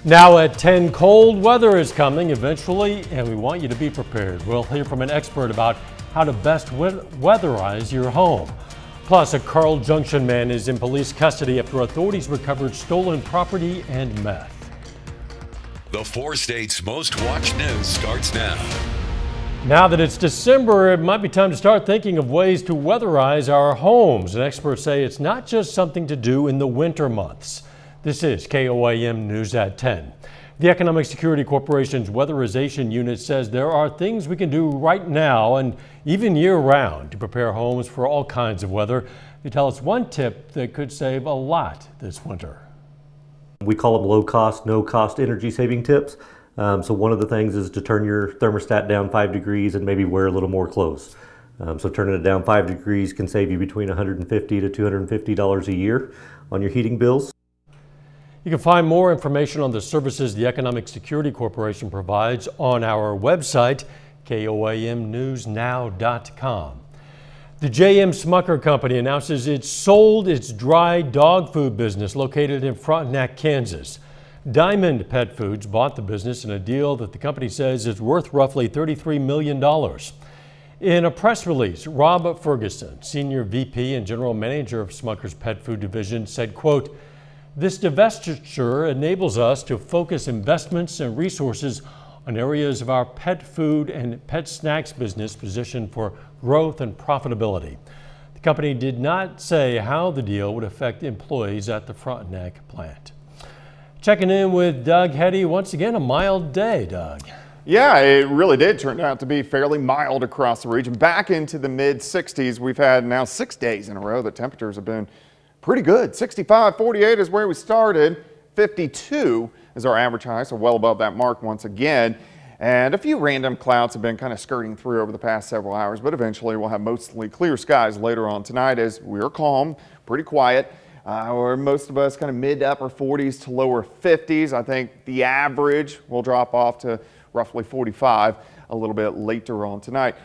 Now at 10, cold weather is coming eventually, and we want you to be prepared. We'll hear from an expert about how to best weatherize your home. Plus, a Carl Junction man is in police custody after authorities recovered stolen property and meth. The 4 states' most watched news starts now. Now that it's December, it might be time to start thinking of ways to weatherize our homes. And experts say it's not just something to do in the winter months. This is KOAM News at 10. The Economic Security Corporation's Weatherization Unit says there are things we can do right now and even year-round to prepare homes for all kinds of weather. They tell us one tip that could save a lot this winter. We call them low-cost, no-cost energy-saving tips. So one of the things is to turn your thermostat down 5 degrees and maybe wear a little more clothes. So turning it down 5 degrees can save you between $150 to $250 a year on your heating bills. You can find more information on the services the Economic Security Corporation provides on our website, KOAMnewsnow.com. The J.M. Smucker Company announces it sold its dry dog food business located in Frontenac, Kansas. Diamond Pet Foods bought the business in a deal that the company says is worth roughly $33 million. In a press release, Rob Ferguson, Senior VP and General Manager of Smucker's Pet Food Division, said, quote, "This divestiture enables us to focus investments and resources on areas of our pet food and pet snacks business positioned for growth and profitability." The company did not say how the deal would affect employees at the Frontenac plant. Checking in with Doug Hetty. Once again, a mild day, Doug. Yeah, it really did turn out to be fairly mild across the region. Back into the mid-60s. We've had now 6 days in a row. The temperatures have been pretty good. 65, 48 is where we started. 52 is our average high, so well above that mark once again. And a few random clouds have been kind of skirting through over the past several hours, but eventually we'll have mostly clear skies later on tonight as we're calm, pretty quiet. Or most of us kind of mid to upper 40s to lower 50s. I think the average will drop off to roughly 45 a little bit later on tonight.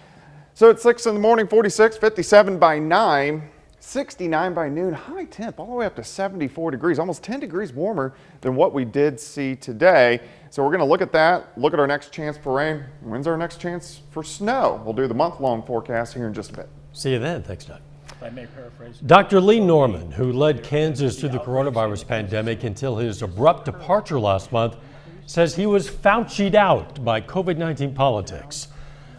So at 6 in the morning, 46, 57 by 9, 69 by noon, high temp all the way up to 74 degrees, almost 10 degrees warmer than what we did see today. So we're going to look at that, look at our next chance for rain. When's our next chance for snow? We'll do the month-long forecast here in just a bit. See you then. Thanks, Doug. If I may paraphrase. Dr. Lee Norman, who led Kansas through the coronavirus pandemic until his abrupt departure last month, says he was Fauci'd out by COVID-19 politics.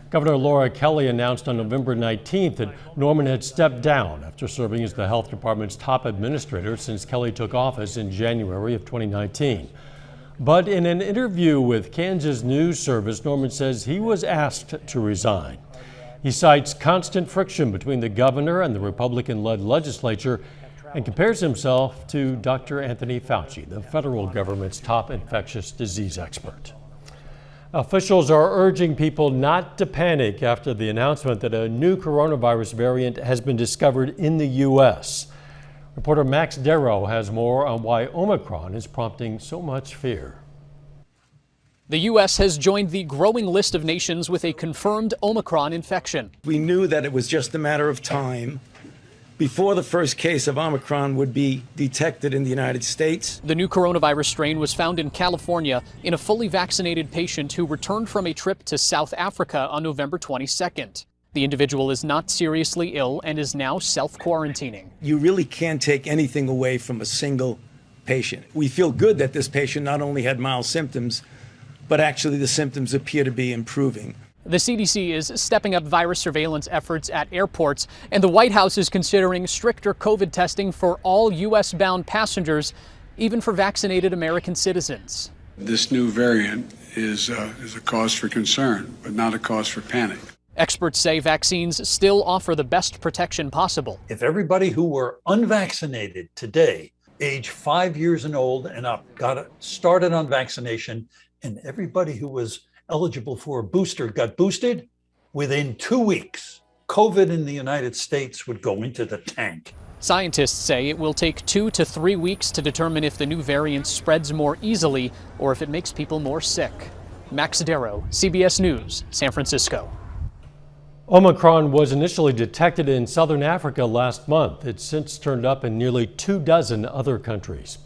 Governor Laura Kelly announced on November 19th that Norman had stepped down after serving as the health department's top administrator since Kelly took office in January of 2019. But in an interview with Kansas News Service, Norman says he was asked to resign. He cites constant friction between the governor and the Republican-led legislature and compares himself to Dr. Anthony Fauci, the federal government's top infectious disease expert. Officials are urging people not to panic after the announcement that a new coronavirus variant has been discovered in the U.S. Reporter Max Darrow has more on why Omicron is prompting so much fear. The U.S. has joined the growing list of nations with a confirmed Omicron infection. We knew that it was just a matter of time before the first case of Omicron would be detected in the United States. The new coronavirus strain was found in California in a fully vaccinated patient who returned from a trip to South Africa on November 22nd. The individual is not seriously ill and is now self-quarantining. You really can't take anything away from a single patient. We feel good that this patient not only had mild symptoms, but actually the symptoms appear to be improving. The CDC is stepping up virus surveillance efforts at airports, and the White House is considering stricter COVID testing for all U.S.-bound passengers, even for vaccinated American citizens. This new variant is a cause for concern, but not a cause for panic. Experts say vaccines still offer the best protection possible. If everybody who were unvaccinated today, age 5 years and old and up, got started on vaccination, and everybody who was eligible for a booster got boosted, within 2 weeks, COVID in the United States would go into the tank. Scientists say it will take 2 to 3 weeks to determine if the new variant spreads more easily or if it makes people more sick. Max Darrow, CBS News, San Francisco. Omicron was initially detected in southern Africa last month. It's since turned up in nearly 24 other countries.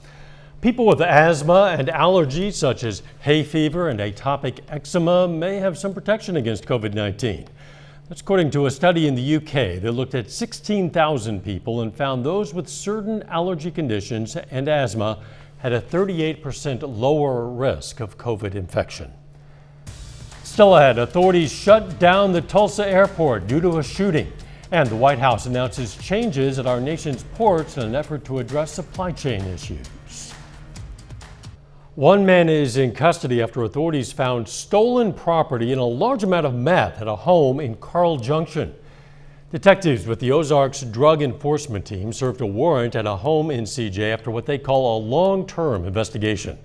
People with asthma and allergies such as hay fever and atopic eczema may have some protection against COVID-19. That's according to a study in the UK that looked at 16,000 people and found those with certain allergy conditions and asthma had a 38% lower risk of COVID infection. Still ahead, authorities shut down the Tulsa airport due to a shooting. And the White House announces changes at our nation's ports in an effort to address supply chain issues. One man is in custody after authorities found stolen property and a large amount of meth at a home in Carl Junction. Detectives with the Ozarks Drug Enforcement Team served a warrant at a home in CJ after what they call a long-term investigation.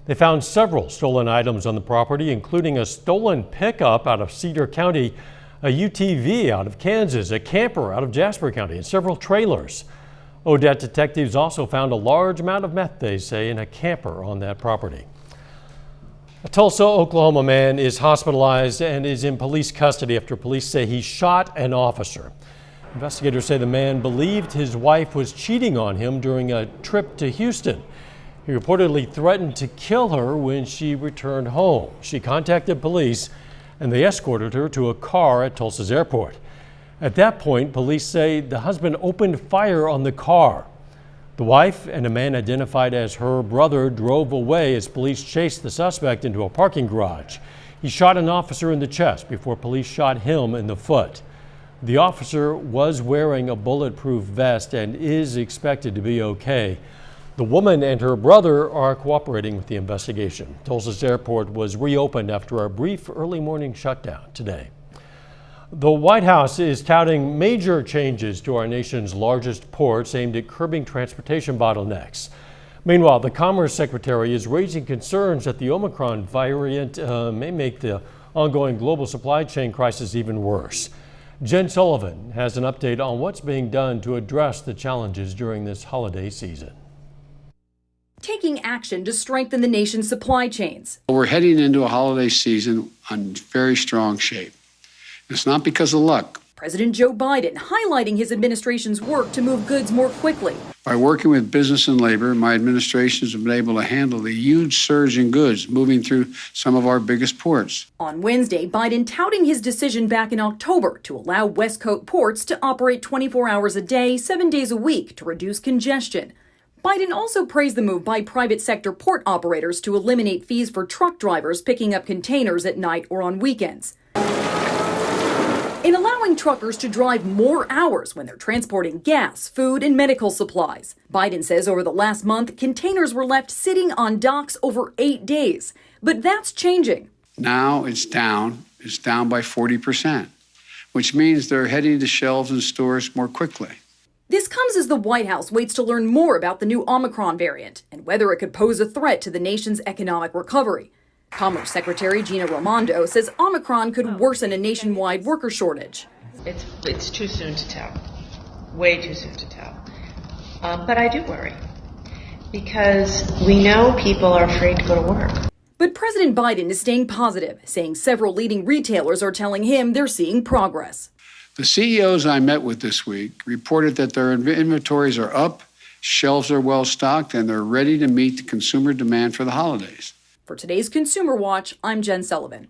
They found several stolen items on the property, including a stolen pickup out of Cedar County, a UTV out of Kansas, a camper out of Jasper County, and several trailers. Odette detectives also found a large amount of meth, they say, in a camper on that property. A Tulsa, Oklahoma man is hospitalized and is in police custody after police say he shot an officer. Investigators say the man believed his wife was cheating on him during a trip to Houston. He reportedly threatened to kill her when she returned home. She contacted police and they escorted her to a car at Tulsa's airport. At that point, police say the husband opened fire on the car. The wife and a man identified as her brother drove away as police chased the suspect into a parking garage. He shot an officer in the chest before police shot him in the foot. The officer was wearing a bulletproof vest and is expected to be okay. The woman and her brother are cooperating with the investigation. Tulsa's airport was reopened after a brief early morning shutdown today. The White House is touting major changes to our nation's largest ports aimed at curbing transportation bottlenecks. Meanwhile, the Commerce Secretary is raising concerns that the Omicron variant may make the ongoing global supply chain crisis even worse. Jen Sullivan has an update on what's being done to address the challenges during this holiday season. Taking action to strengthen the nation's supply chains. We're heading into a holiday season on very strong shape. It's not because of luck. President Joe Biden highlighting his administration's work to move goods more quickly. By working with business and labor, my administration has been able to handle the huge surge in goods moving through some of our biggest ports. On Wednesday, Biden touting his decision back in October to allow West Coast ports to operate 24 hours a day, 7 days a week to reduce congestion. Biden also praised the move by private sector port operators to eliminate fees for truck drivers picking up containers at night or on weekends. In allowing truckers to drive more hours when they're transporting gas, food, and medical supplies. Biden says over the last month, containers were left sitting on docks over 8 days. But that's changing. Now it's down by 40%, which means they're heading to shelves and stores more quickly. This comes as the White House waits to learn more about the new Omicron variant and whether it could pose a threat to the nation's economic recovery. Commerce Secretary Gina Raimondo says Omicron could worsen a nationwide worker shortage. It's too soon to tell, way too soon to tell. But I do worry because we know people are afraid to go to work. But President Biden is staying positive, saying several leading retailers are telling him they're seeing progress. The CEOs I met with this week reported that their inventories are up, shelves are well stocked, and they're ready to meet the consumer demand for the holidays. For today's Consumer Watch, I'm Jen Sullivan.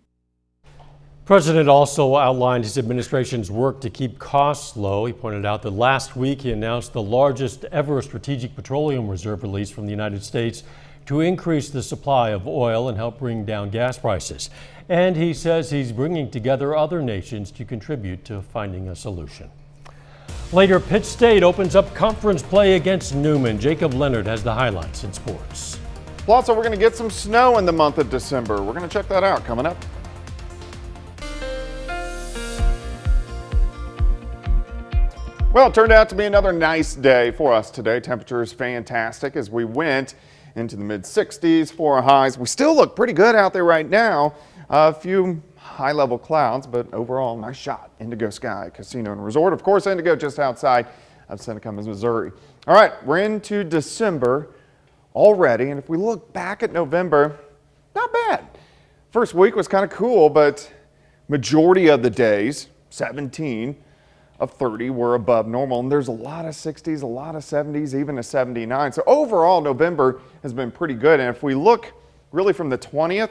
The president also outlined his administration's work to keep costs low. He pointed out that last week he announced the largest ever strategic petroleum reserve release from the United States to increase the supply of oil and help bring down gas prices. And he says he's bringing together other nations to contribute to finding a solution. Later, Pitt State opens up conference play against Newman. Jacob Leonard has the highlights in sports. Plus, we're going to get some snow in the month of December. We're going to check that out coming up. Well, it turned out to be another nice day for us today. Temperature is fantastic as we went into the mid-60s for our highs. We still look pretty good out there right now. A few high-level clouds, but overall, nice shot. Indigo Sky Casino and Resort. Of course, Indigo just outside of Seneca, Missouri. All right, we're into December already, and if we look back at November, not bad. First week was kind of cool, but majority of the days, 17, of 30 were above normal, and there's a lot of 60s, a lot of 70s, even a 79. So overall, November has been pretty good. And if we look really from the 20th,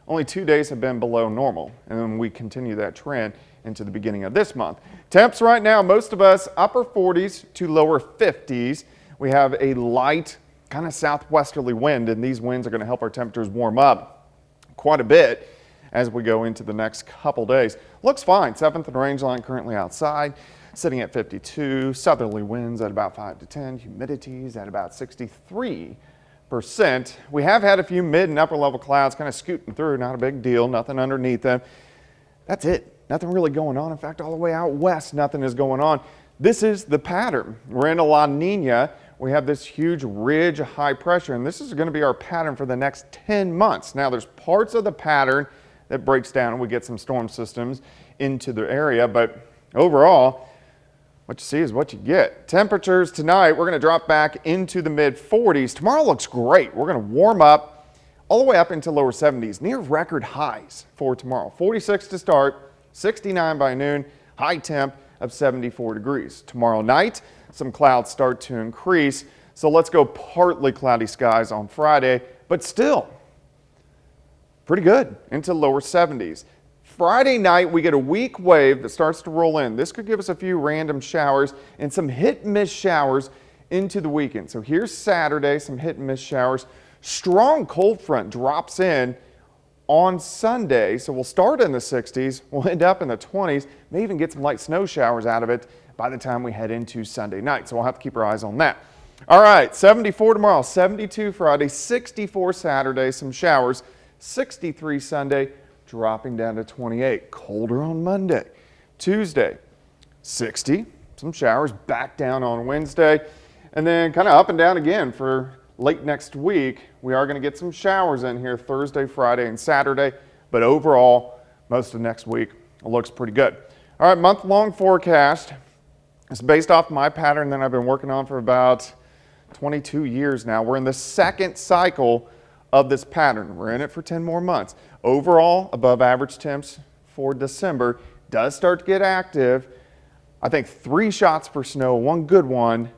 only 2 days have been below normal. And then we continue that trend into the beginning of this month. Temps right now, most of us upper 40s to lower 50s. We have a light kind of southwesterly wind, and these winds are going to help our temperatures warm up quite a bit as we go into the next couple days. Looks fine. 7th and range line currently outside, sitting at 52. Southerly winds at about 5 to 10. Humidities at about 63%. We have had a few mid and upper level clouds kind of scooting through. Not a big deal. Nothing underneath them. That's it. Nothing really going on. In fact, all the way out west, nothing is going on. This is the pattern. We're in a La Nina. We have this huge ridge of high pressure, and this is going to be our pattern for the next 10 months. Now, there's parts of the pattern that breaks down and we get some storm systems into the area, but overall, what you see is what you get. Temperatures tonight, we're going to drop back into the mid 40s. Tomorrow looks great. We're going to warm up all the way up into lower 70s, near record highs for tomorrow. 46 to start, 69 by noon, high temp of 74 degrees. Tomorrow night, some clouds start to increase, so let's go partly cloudy skies on Friday, but still pretty good into lower 70s. Friday night, we get a weak wave that starts to roll in. This could give us a few random showers and some hit and miss showers into the weekend. So here's Saturday, some hit and miss showers. Strong cold front drops in on Sunday, so we'll start in the 60s, we'll end up in the 20s, may even get some light snow showers out of it by the time we head into Sunday night, so we'll have to keep our eyes on that. All right, 74 tomorrow, 72 Friday, 64 Saturday, some showers, 63 Sunday, dropping down to 28. Colder on Monday. Tuesday, 60, some showers, back down on Wednesday, and then kind of up and down again for late next week. We are going to get some showers in here Thursday, Friday, and Saturday, but overall, most of next week looks pretty good. All right, month-long forecast. It's based off my pattern that I've been working on for about 22 years now. We're in the second cycle of this pattern. We're in it for 10 more months. Overall, above average temps for December does start to get active. I think 3 shots for snow, 1 good one,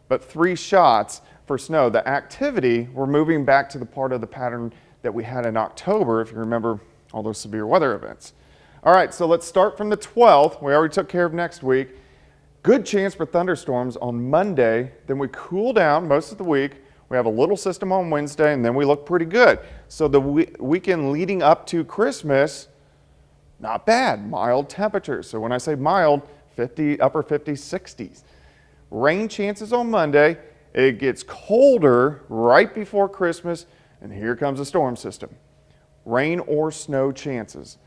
but 3 shots for snow. The activity, we're moving back to the part of the pattern that we had in October, if you remember all those severe weather events. All right, so let's start from the 12th. We already took care of next week. Good chance for thunderstorms on Monday. Then we cool down most of the week. We have a little system on Wednesday, and then we look pretty good. So the weekend leading up to Christmas, not bad, mild temperatures. So when I say mild, 50, upper 50s, 60s. Rain chances on Monday. It gets colder right before Christmas, and here comes a storm system. Rain or snow chances.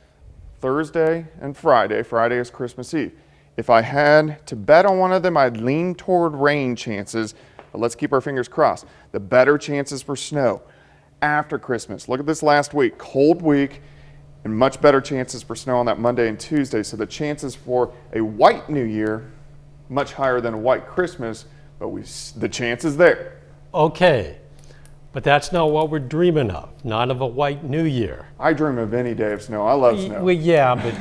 Thursday and Friday. Friday is Christmas Eve. If I had to bet on one of them, I'd lean toward rain chances, but let's keep our fingers crossed. The better chances for snow after Christmas. Look at this last week, cold week, and much better chances for snow on that Monday and Tuesday. So the chances for a white New Year, much higher than a white Christmas, but the chance is there. Okay, but that's not what we're dreaming of, not of a white New Year. I dream of any day of snow. I love snow. Well, yeah, but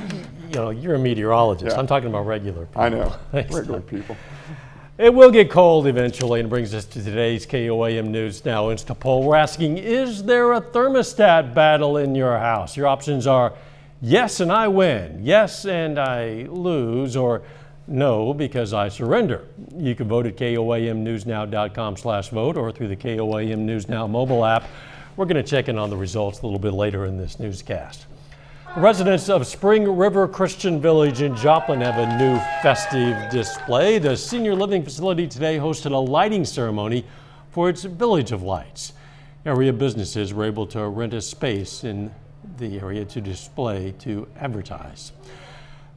you know, you're a meteorologist. Yeah. I'm talking about regular people. I know, regular people. It will get cold eventually, and brings us to today's KOAM News Now Insta Poll. We're asking, is there a thermostat battle in your house? Your options are yes and I win, yes and I lose, or no because I surrender. You can vote at KOAMnewsnow.com/vote or through the KOAM News Now mobile app. We're going to check in on the results a little bit later in this newscast. Residents of Spring River Christian Village in Joplin have a new festive display. The senior living facility today hosted a lighting ceremony for its Village of Lights. Area businesses were able to rent a space in the area to display, to advertise.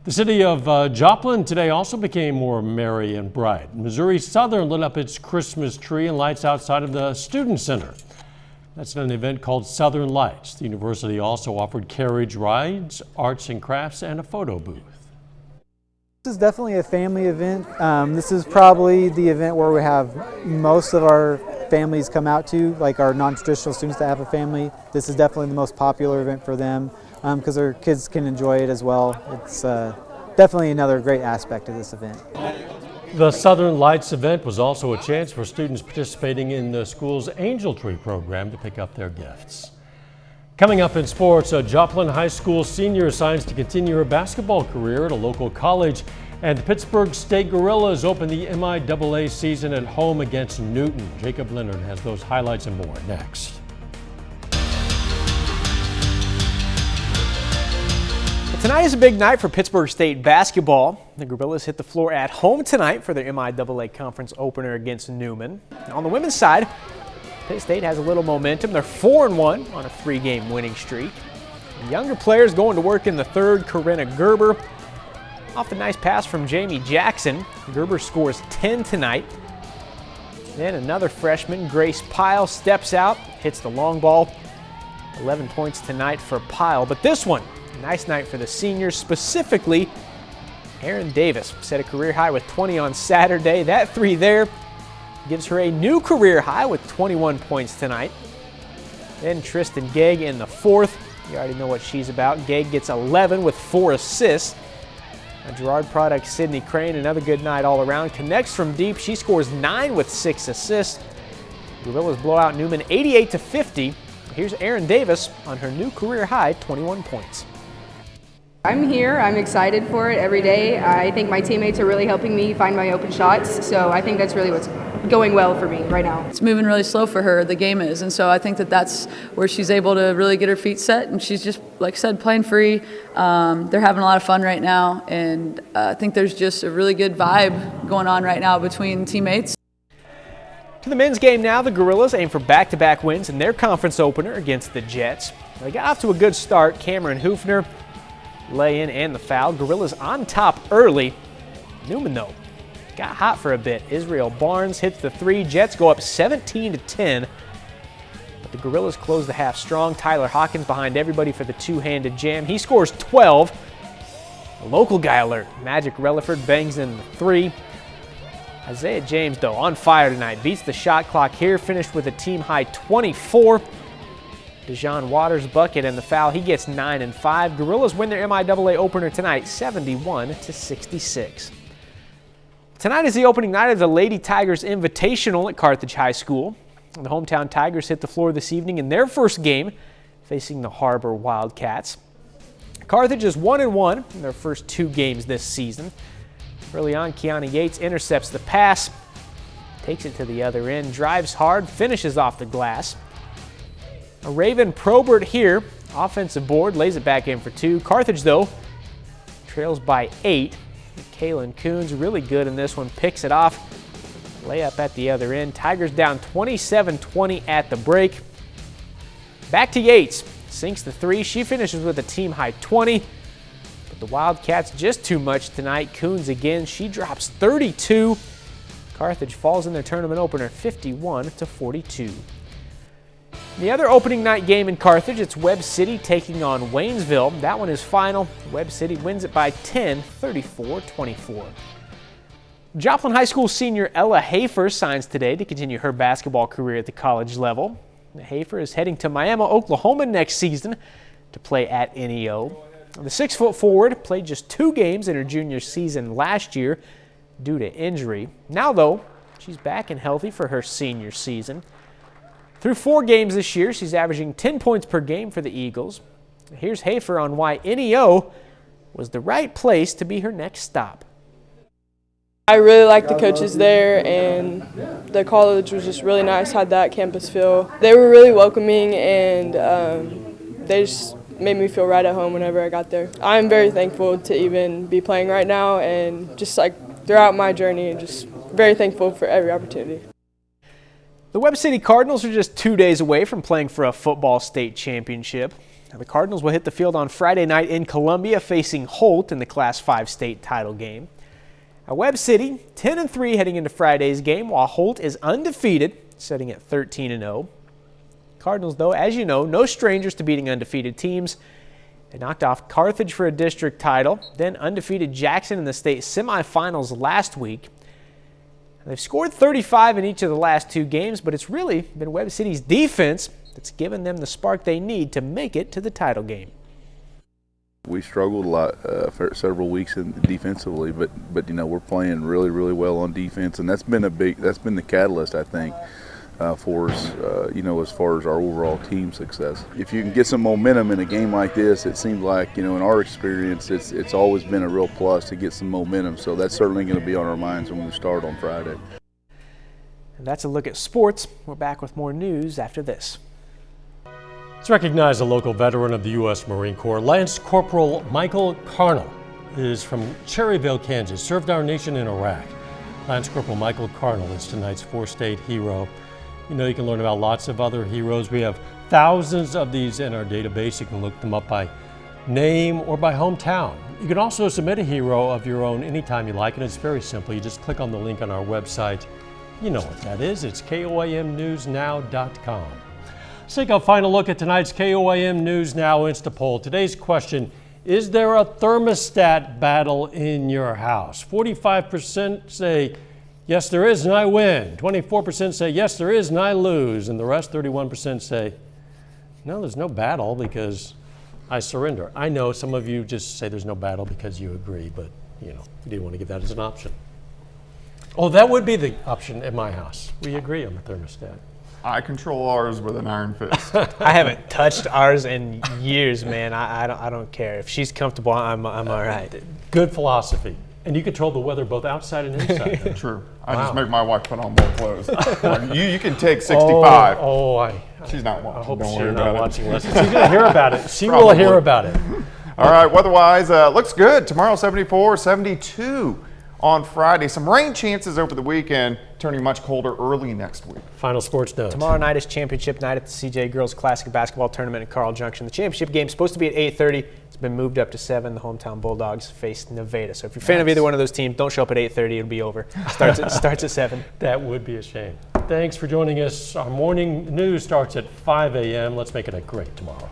The city of Joplin today also became more merry and bright. Missouri Southern lit up its Christmas tree and lights outside of the Student Center. That's an event called Southern Lights. The university also offered carriage rides, arts and crafts, and a photo booth. This is definitely a family event. This is probably the event where we have most of our families come out to, like our non-traditional students that have a family. This is definitely the most popular event for them because their kids can enjoy it as well. It's definitely another great aspect of this event. The Southern Lights event was also a chance for students participating in the school's Angel Tree program to pick up their gifts. Coming up in sports, a Joplin High School senior signs to continue her basketball career at a local college, and the Pittsburgh State Gorillas open the MIAA season at home against Newton. Jacob Leonard has those highlights and more next. Tonight is a big night for Pittsburgh State basketball. The Gorillas hit the floor at home tonight for their MIAA conference opener against Newman. On the women's side, Pitt State has a little momentum. They're 4-1 on a 3-game winning streak. The younger players going to work in the third. Corinna Gerber off a nice pass from Jamie Jackson. Gerber scores 10 tonight. Then another freshman, Grace Pyle, steps out, hits the long ball. 11 points tonight for Pyle, but this one, nice night for the seniors, specifically Erin Davis set a career high with 20 on Saturday. That 3 there gives her a new career high with 21 points tonight. Then Tristan Gegg in the fourth. You already know what she's about. Gegg gets 11 with 4 assists. Now Girard product Sydney Crane, another good night all around. Connects from deep. She scores 9 with 6 assists. Gorillas blow out Newman 88-50. Here's Erin Davis on her new career high 21 points. I'm here. I'm excited for it every day. I think my teammates are really helping me find my open shots, so I think that's really what's going well for me right now. It's moving really slow for her, the game is, and so I think that that's where she's able to really get her feet set, and she's just, like I said, playing free. They're having a lot of fun right now, and I think there's just a really good vibe going on right now between teammates. To the men's game now, the Gorillas aim for back-to-back wins in their conference opener against the Jets. They got off to a good start. Cameron Hoofner lay-in and the foul. Gorillas on top early. Newman, though, got hot for a bit. Israel Barnes hits the 3. Jets go up 17-10. But the Gorillas close the half strong. Tyler Hawkins behind everybody for the two-handed jam. He scores 12. A local guy alert. Magic Relaford bangs in the 3. Isaiah James, though, on fire tonight. Beats the shot clock here. Finished with a team-high 24. Dejon Waters' bucket and the foul. He gets 9 and 5. Gorillas win their MIAA opener tonight, 71-66. Tonight is the opening night of the Lady Tigers Invitational at Carthage High School. The hometown Tigers hit the floor this evening in their first game, facing the HAR-BER Wildcats. Carthage is 1-1 in their first 2 games this season. Early on, Kiana Yates intercepts the pass, takes it to the other end, drives hard, finishes off the glass. A Raven Probert here, offensive board, lays it back in for 2. Carthage, though, trails by 8. Kaylin Coons really good in this one, picks it off. Layup at the other end. Tigers down 27-20 at the break. Back to Yates, sinks the 3. She finishes with a team-high 20. But the Wildcats just too much tonight. Coons again, she drops 32. Carthage falls in their tournament opener 51-42. The other opening night game in Carthage, it's Webb City taking on Waynesville. That one is final. Webb City wins it by 10, 34-24. Joplin High School senior Ella HAFER signs today to continue her basketball career at the college level. HAFER is heading to Miami, Oklahoma next season to play at NEO. The 6-foot forward played just 2 games in her junior season last year due to injury. Now, though, she's back and healthy for her senior season. Through 4 games this year, she's averaging 10 points per game for the Eagles. Here's HAFER on why NEO was the right place to be her next stop. I really liked the coaches there, and the college was just really nice, had that campus feel. They were really welcoming, and they just made me feel right at home whenever I got there. I'm very thankful to even be playing right now, and just like throughout my journey, just very thankful for every opportunity. The Webb City Cardinals are just 2 days away from playing for a football state championship. Now, the Cardinals will hit the field on Friday night in Columbia, facing Holt in the Class 5 state title game. Now, Webb City 10-3 heading into Friday's game, while Holt is undefeated, sitting at 13-0. Cardinals, though, as you know, no strangers to beating undefeated teams. They knocked off Carthage for a district title, then undefeated Jackson in the state semifinals last week. They've scored 35 in each of the last 2 games, but it's really been Webb City's defense that's given them the spark they need to make it to the title game. We struggled a lot for several weeks defensively, but we're playing really, really well on defense, and that's been the catalyst, I think, for us, as far as our overall team success. If you can get some momentum in a game like this, it seems like, in our experience, it's always been a real plus to get some momentum. So that's certainly going to be on our minds when we start on Friday. And that's a look at sports. We're back with more news after this. Let's recognize a local veteran of the U.S. Marine Corps. Lance Corporal Michael Carnell is from Cherryville, Kansas, served our nation in Iraq. Lance Corporal Michael Carnell is tonight's four-state hero. You can learn about lots of other heroes. We have thousands of these in our database. You can look them up by name or by hometown. You can also submit a hero of your own anytime you like, and it's very simple. You just click on the link on our website. You know what that is. It's KOAMNewsNow.com. Let's take a final look at tonight's KOAM News Now Insta Poll. Today's question, is there a thermostat battle in your house? 45% say, yes, there is, and I win. 24% say, yes, there is, and I lose. And the rest, 31%, say, no, there's no battle because I surrender. I know some of you just say there's no battle because you agree, but, you didn't want to give that as an option. Oh, that would be the option at my house. We agree on the thermostat. I control ours with an iron fist. I haven't touched ours in years, man. I don't care. If she's comfortable, I'm all right. Good philosophy. And you control the weather both outside and inside. True. I just make my wife put on both clothes. you can take 65. She's not watching. I hope Don't she's worry not about watching it. lessons. She's going to hear about it. She will hear about it. All right, weather-wise, looks good. Tomorrow, 74, 72 on Friday. Some rain chances over the weekend, turning much colder early next week. Final sports note. Tomorrow night is championship night at the CJ Girls Classic Basketball Tournament in Carl Junction. The championship game is supposed to be at 8:30. It's been moved up to 7. The hometown Bulldogs face Nevada. So if you're a fan of either one of those teams, don't show up at 8:30. It'll be over. Starts at 7. That would be a shame. Thanks for joining us. Our morning news starts at 5 a.m. Let's make it a great tomorrow.